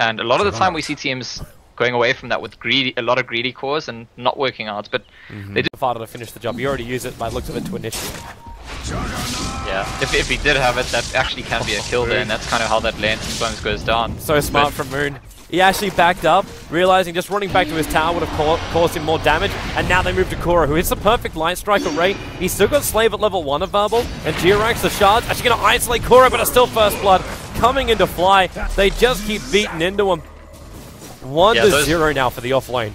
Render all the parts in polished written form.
And a lot of the time we see teams going away from that with a lot of greedy cores and not working out, but they do. Farther to finish the job. You already use it by the looks of it to initiate. Yeah, if he did have it, that actually can be a kill there, and that's kind of how that lane sometimes goes down. So smart from Moon. He actually backed up, realizing just running back to his tower would have caused him more damage, and now they move to Kuro, who hits the perfect Light Strike array. He's still got Slave at level 1 available, and Jirax, the shards, actually going to isolate Kuro, but it's still First Blood coming into Fly. They just keep beating into him. 1-0 now for the offlane.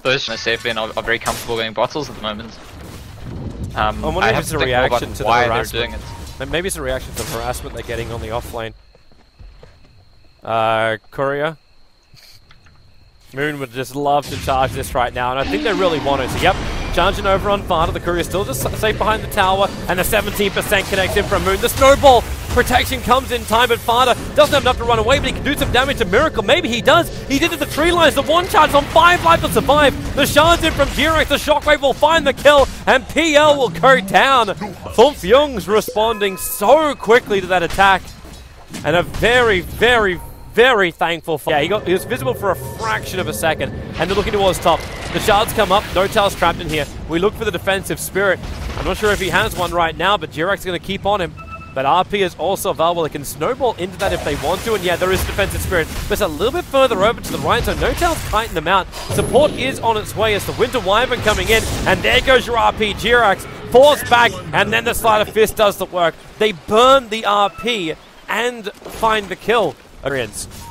Those in the safe lane are very comfortable getting bottles at the moment. I wonder if it's a reaction to the harassment. They're doing it. Maybe it's a reaction to the harassment they're getting on the offlane. Courier. Moon would just love to charge this right now, and I think they really want it. So, yep, charging over on Fada. The Courier still just safe behind the tower, and the 17% connects in from Moon. The snowball protection comes in time, but Fada doesn't have enough to run away, but he can do some damage to Miracle. Maybe he does. He did it to the tree lines. The one charge on 5 life to survive. The shards in from Jirax. The shockwave will find the kill, and PL will go down. 5Jungs responding so quickly to that attack, and a very, very, very thankful fight. Yeah, he was visible for a fraction of a second, and they're looking towards top. The shards come up, Notal's trapped in here. We look for the defensive spirit. I'm not sure if he has one right now, but Jirax is going to keep on him. But RP is also available. They can snowball into that if they want to, and yeah, there is defensive spirit. But it's a little bit further over to the right, so Notal's tightened them out. Support is on its way as the Winter Wyvern coming in, and there goes your RP. Jirax forced back, and then the Sleight of Fist does the work. They burn the RP and find the kill.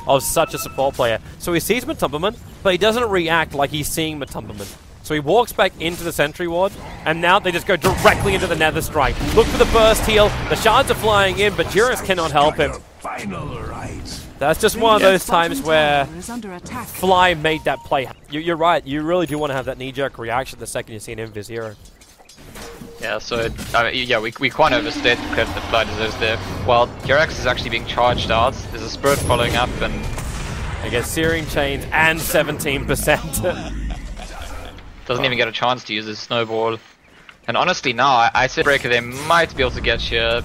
Of such a support player. So he sees Matumberman, but he doesn't react like he's seeing Matumberman. So he walks back into the sentry ward, and now they just go directly into the Nether Strike. Look for the burst heal. The shards are flying in, but Jirax cannot help him. That's just one of those times where Fly made that play. You're right. You really do want to have that knee-jerk reaction the second you see an Invis hero. Yeah, so yeah, we can't overstate the credit that Fly deserves there. While Jirax is actually being charged out, there's a Spirit following up, and I guess Searing Chains and 17%. Doesn't even get a chance to use his snowball. And honestly now, I said Breaker they might be able to get here.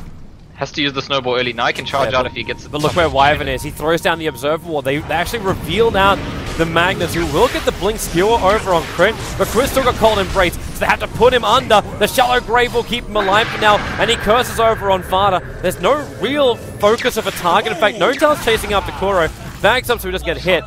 Has to use the snowball early. Now he can charge out if he gets it. But look where Wyvern is. He throws down the Observer Wall. They actually revealed out the Magnus, who will get the Blink Skewer over on Crit. But Chris still got Cold Embrace, so they have to put him under. The Shallow Grave will keep him alive for now, and he curses over on Fada. There's no real focus of a target. In fact, Notal's chasing after Kuro. Backs up so he doesn't get hit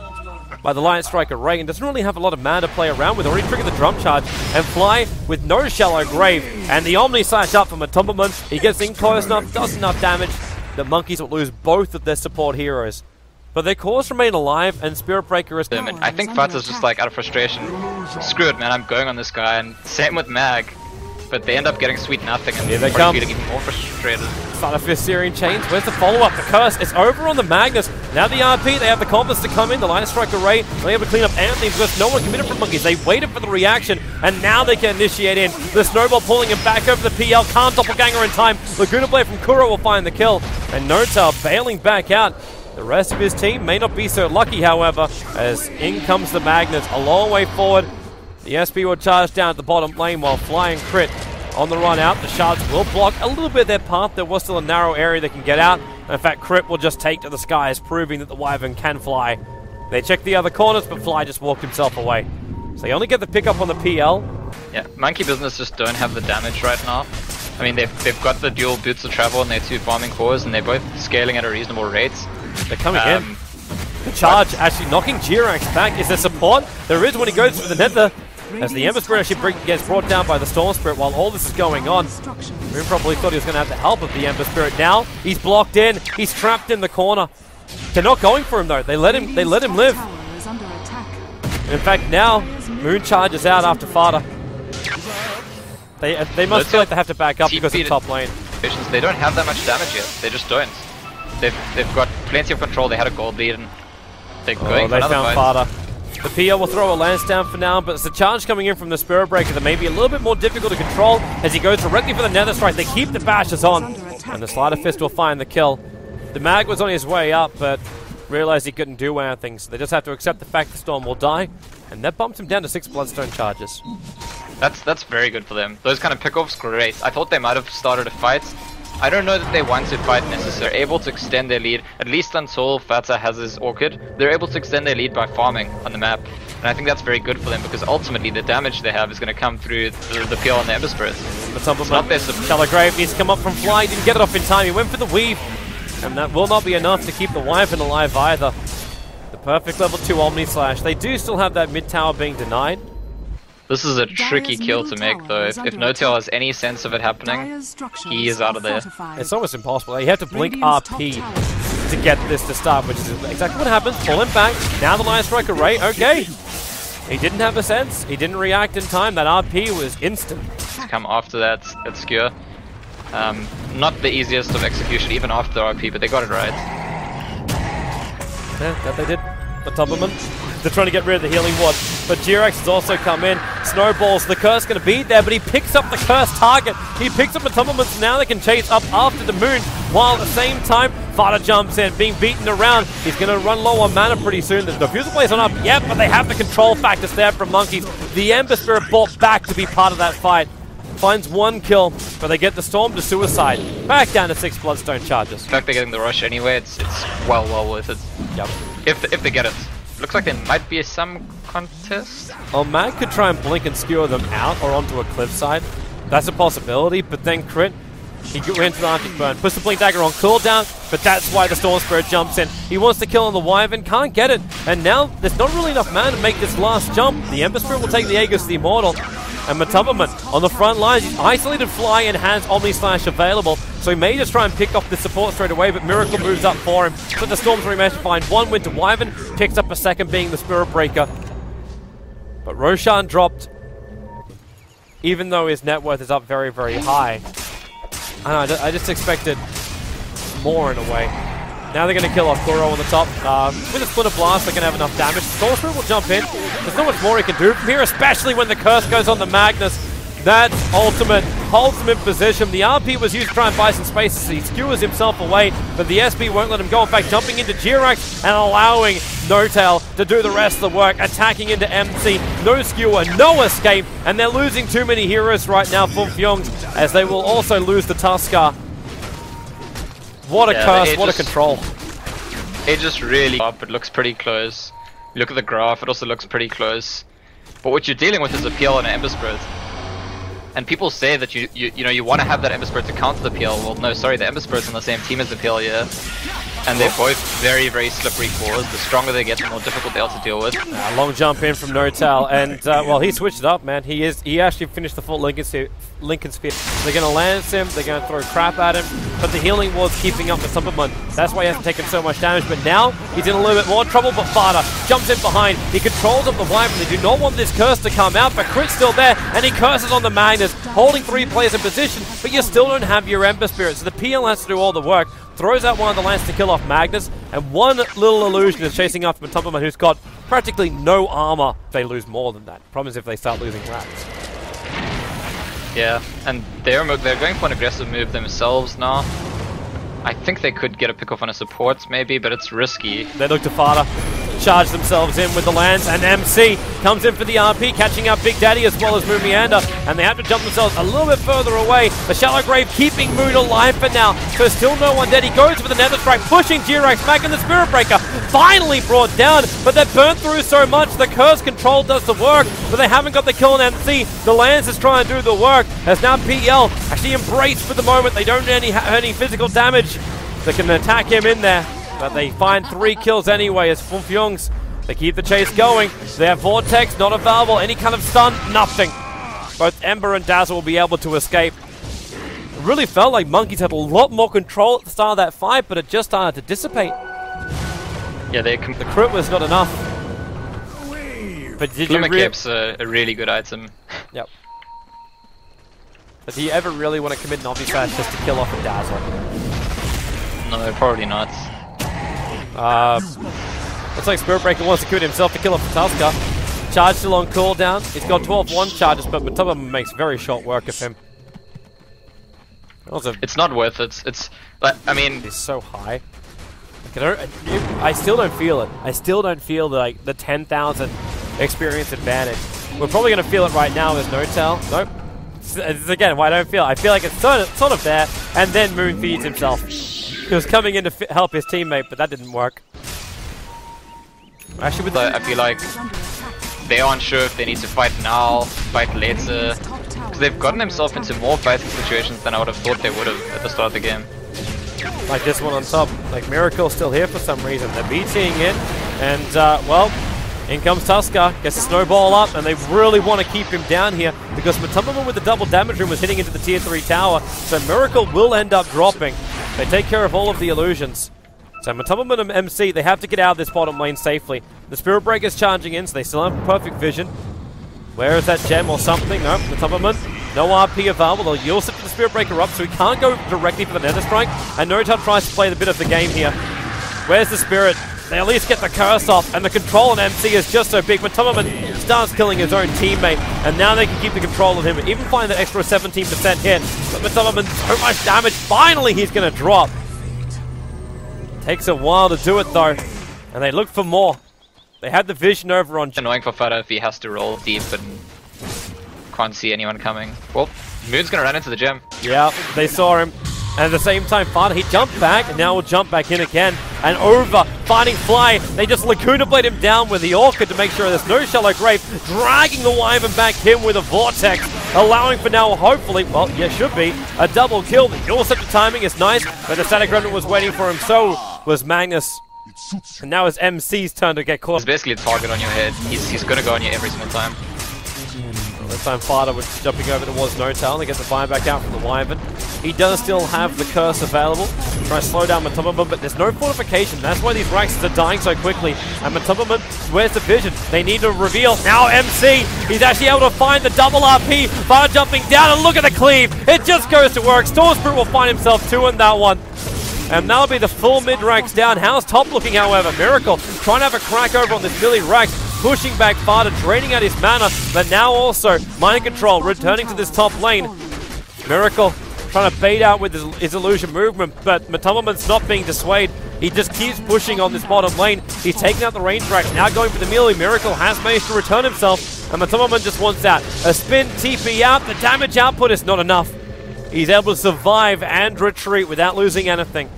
by the Light Strike array, and doesn't really have a lot of mana to play around with. Already triggered the drum charge, and Fly with no Shallow Grave, and the Omni Slash up from Matumberman. He gets in close enough, does enough damage. The Monkeys will lose both of their support heroes. But their cores remain alive, and Spirit Breaker is... I think Fata's just like out of frustration. Screw it, man, I'm going on this guy, and same with Mag. But they end up getting sweet nothing, and they're feeling even more frustrated. Sleight of Fist, Searing Chains. Where's the follow-up? The curse. It's over on the Magnus. Now the RP, they have the compass to come in. The Light Strike array. They're able to clean up Anthony because no one committed from Monkeys. They waited for the reaction, and now they can initiate in. The Snowball pulling him back over the PL. Can't doppelganger in time. Laguna Blade from Kuro will find the kill. And Notal bailing back out. The rest of his team may not be so lucky, however, as in comes the Magnus. A long way forward. The SP will charge down at the bottom lane while Flying Crit on the run out. The shards will block a little bit of their path. There was still a narrow area they can get out. And in fact, Crit will just take to the skies, proving that the Wyvern can fly. They check the other corners, but Fly just walked himself away. So they only get the pickup on the PL. Yeah, Monkey Business just don't have the damage right now. I mean, they've got the dual boots of travel and their 2 farming cores, and they're both scaling at a reasonable rate. They're coming in. The charge actually knocking Jirax back. Is there support? There is when he goes for the Nether. As the Ember Spirit actually gets brought down by the Storm Spirit while all this is going on. Moon probably thought he was going to have the help of the Ember Spirit. Now he's blocked in. He's trapped in the corner. They're not going for him though. They let him live. In fact, now Moon charges out after Fada. They must feel like they have to back up because of top lane. They don't have that much damage yet. They just don't. They've got plenty of control. They had a gold lead and they're going for another found fight. Fada. The PL will throw a lance down for now, but it's the charge coming in from the Spirit Breaker that may be a little bit more difficult to control as he goes directly for the Nether Strike. They keep the bashes on, and the Sleight of Fist will find the kill. The Mag was on his way up, but realized he couldn't do anything, so they just have to accept the fact the Storm will die, and that bumps him down to 6 Bloodstone charges. That's very good for them. Those kind of pickoffs, great. I thought they might have started a fight. I don't know that they want to fight necessarily. They're able to extend their lead, at least until Fata has his Orchid. They're able to extend their lead by farming on the map. And I think that's very good for them because ultimately the damage they have is going to come through the PL and the Ember Spirit. Telegrave needs to come up from fly, didn't get it off in time. He went for the weave, and that will not be enough to keep the Wyvern alive either. The perfect level 2 Omni Slash. They do still have that mid tower being denied. This is a tricky kill to make though. If NoTail has any sense of it happening, he is out of there. It's almost impossible. You have to blink RP to get this to start, which is exactly what happens. Pulling back. Now the Lion Strike Array. Okay. He didn't have a sense. He didn't react in time. That RP was instant. Come after that skewer. Not the easiest of execution even after the RP, but they got it right. Yeah, that they did. The Tubberman. They're trying to get rid of the healing ward, but G-Rex has also come in. Snowballs, the curse going to be there, but he picks up the cursed target. He picks up the Tubberman, so now they can chase up after the moon, while at the same time, Fata jumps in, being beaten around. He's going to run low on mana pretty soon. The Diffusal Blaze on up, yep, but they have the control factors there from Monkeys. The Ember Spirit brought back to be part of that fight. Finds 1 kill, but they get the Storm to suicide. Back down to 6 Bloodstone charges. In fact, they're getting the rush anyway. It's well worth it. Yep. If they get it. Looks like there might be some contest. Oh, Mag could try and blink and skewer them out or onto a cliffside. That's a possibility, but then Crit, he went to the Arctic Burn, puts the Blink Dagger on cooldown, but that's why the Storm Spirit jumps in. He wants to kill on the Wyvern, can't get it, and now there's not really enough mana to make this last jump. The Ember Spirit will take the Aegis, the Immortal, and Matubberman on the front lines. He's isolated Fly and has Omni Slash available, so he may just try and pick off the support straight away, but Miracle moves up for him. So the Storm's rematch to find 1 win to Wyvern, picks up a second being the Spirit Breaker. But Roshan dropped, even though his net worth is up very, very high. I just expected more in a way. Now they're going to kill off Kuro on the top. With a Splinter Blast, they're going to have enough damage. Storm Spirit will jump in. There's not much more he can do from here, especially when the curse goes on the Magnus. That's ultimate. Holds him in position. The RP was used to try and buy some space as he skewers himself away, but the SB won't let him go. In fact, jumping into G-Rex and allowing NoTail to do the rest of the work. Attacking into MC. No skewer, no escape, and they're losing too many heroes right now, 5Jungs, as they will also lose the Tuskar. What a curse, what a control. It just really up, it looks pretty close. You look at the graph, it also looks pretty close. But what you're dealing with is a PL and an Ember Spirit. And people say that you want to have that Ember Spirit to counter the PL. Well, no, sorry, the Ember Spirit's on the same team as the PL, yeah. And they're both very, very slippery cores. The stronger they get, the more difficult they are to deal with. Long jump in from NoTail, and well, he switched it up, man. He actually finished the full Lincoln Sphere. They're going to lance him, they're going to throw crap at him, but the healing ward's keeping up with Tubberman. That's why he hasn't taken so much damage, but now he's in a little bit more trouble, but Fata jumps in behind. He controls up the Wyvern. They do not want this curse to come out, but Crit's still there, and he curses on the Magnus, holding 3 players in position, but you still don't have your Ember Spirit, so the PL has to do all the work. Throws out one of the lands to kill off Magnus, and one little illusion is chasing after Matubberman, who's got practically no armor. They lose more than that. Problem is if they start losing rats. Yeah, and they're going for an aggressive move themselves now. I think they could get a pick off on a support maybe, but it's risky. They look to Fata, charge themselves in with the lands, and MC comes in for the RP, catching up Big Daddy as well as Moomiander, and they have to jump themselves a little bit further away. The Shallow Grave keeping Moon alive for now, so still no one dead. He goes for the Nether Strike, pushing G-Rex back in the Spirit Breaker, finally brought down, but they're burnt through so much. The Curse Control does the work, but they haven't got the kill on MC. The Lance is trying to do the work, as now PL actually embraced for the moment. They don't have any physical damage. They can attack him in there, but they find 3 kills anyway as 5Jungs. They keep the chase going. Their Vortex not available. Any kind of stun, nothing. Both Ember and Dazzle will be able to escape. It really felt like Monkeys had a lot more control at the start of that fight, but it just started to dissipate. Yeah, the crit was not enough. But did Cape's a really good item. Yep. But do you ever really want to commit an Omni Slash just to kill off a Dazzle? No, probably not. Looks like Spirit Breaker wants to commit himself to kill off the Tuskar. Charge still on cooldown. He's got 12-1 charges, but Matubberman makes very short work of him. Also, it's not worth it. It's like, I mean, he's so high. I still don't feel it. I still don't feel like the 10,000 experience advantage. We're probably going to feel it right now as NoTail. Nope. It's again why I feel like it's sort of there, and then Moon feeds himself. He was coming in to help his teammate, but that didn't work. Actually, I feel like they aren't sure if they need to fight now, fight later, because they've gotten themselves into more fighting situations than I would have thought they would have at the start of the game. Like this one on top, like Miracle's still here for some reason. They're BTing in, and well, in comes Tusker, gets a snowball up, and they really want to keep him down here because Matumbaman with the double damage room was hitting into the tier 3 tower, so Miracle will end up dropping. They take care of all of the illusions. So Matumbaman and MC, they have to get out of this bottom lane safely. The Spirit Breaker's charging in, so they still have perfect vision. Where is that gem or something? No, Matumbaman, no RP available. They'll use it to the Spirit Breaker up, so he can't go directly for the Nether Strike. And Notar tries to play the bit of the game here. Where's the Spirit? They at least get the curse off, and the control on MC is just so big. Matumbaman starts killing his own teammate, and now they can keep the control of him, even find that extra 17% hit. But Matumbaman, so much damage, finally he's going to drop. Takes a while to do it though, and they look for more. They had the vision over on... Annoying for Fada if he has to roll deep and can't see anyone coming. Well, Moon's gonna run into the gem. Yeah, they saw him. And at the same time, Fada, he jumped back, and now will jump back in again. And over, finding Fly, they just Lacuna Blade him down with the Orchid to make sure there's no Shallow Grave, dragging the Wyvern back in with a Vortex, allowing for now, hopefully, well, yeah, should be, a double kill. The dual set timing is nice, but the Static Remnant was waiting for him, so was Magnus. And now it's MC's turn to get close. It's basically a target on your head. He's gonna go on you every single time. This time Fada was jumping over towards Notal and get the fire back out from the Wyvern. He does still have the curse available. Try to slow down Matumbaman, but there's no fortification. That's why these Raxes are dying so quickly. And Matumbaman, where's the vision? They need to reveal. Now MC, he's actually able to find the double RP. Fire jumping down, and look at the cleave. It just goes to work. Storm Spirit will find himself 2 in that one. And that'll be the full mid-Rax down. How's top looking, however? Miracle trying to have a crack over on this Billy Rax, pushing back Fada, draining out his mana, but now also Mind Control returning to this top lane. Miracle trying to bait out with his illusion movement, but Matumbaman's not being dissuaded. He just keeps pushing on this bottom lane. He's taking out the range Rax, now going for the melee. Miracle has managed to return himself, and Matumbaman just wants that. A spin, TP out, the damage output is not enough. He's able to survive and retreat without losing anything.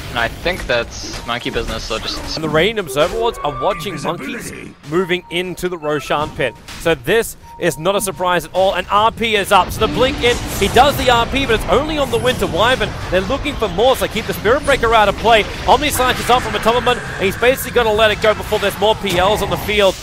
And I think that's monkey business, so just... And the Radiant Observer Wards are watching monkeys moving into the Roshan pit. So this is not a surprise at all, and RP is up. So the blink in, he does the RP, but it's only on the Winter Wyvern. They're looking for more, so they keep the Spirit Breaker out of play. Omni Slash is up from Matumbaman, and he's basically going to let it go before there's more PLs on the field.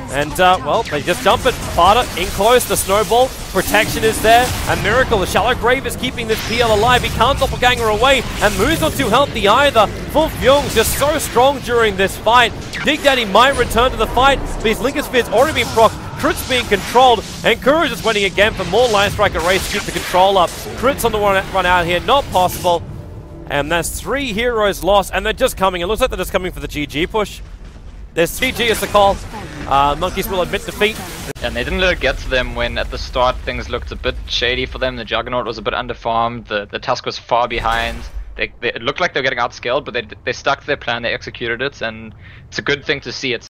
And, well, they just jump it. Fada in close, the snowball, protection is there, and Miracle, the Shallow Grave is keeping this PL alive. He can't doppelganger away, and Moon's not too healthy either. 5Jungs just so strong during this fight. Dig Daddy might return to the fight, but his Linker Sphere's already been procced. Crit's being controlled, and Kuru just waiting again for more Line Striker race to keep the control up. Crit's on the run out here, not possible. And that's 3 heroes lost, and they're just coming. It looks like they're just coming for the GG push. There's GG is the call. Monkeys will admit defeat. And they didn't let it get to them when at the start things looked a bit shady for them. The Juggernaut was a bit underfarmed. The Tusk was far behind. It looked like they were getting outscaled, but they stuck to their plan. They executed it, and it's a good thing to see. It's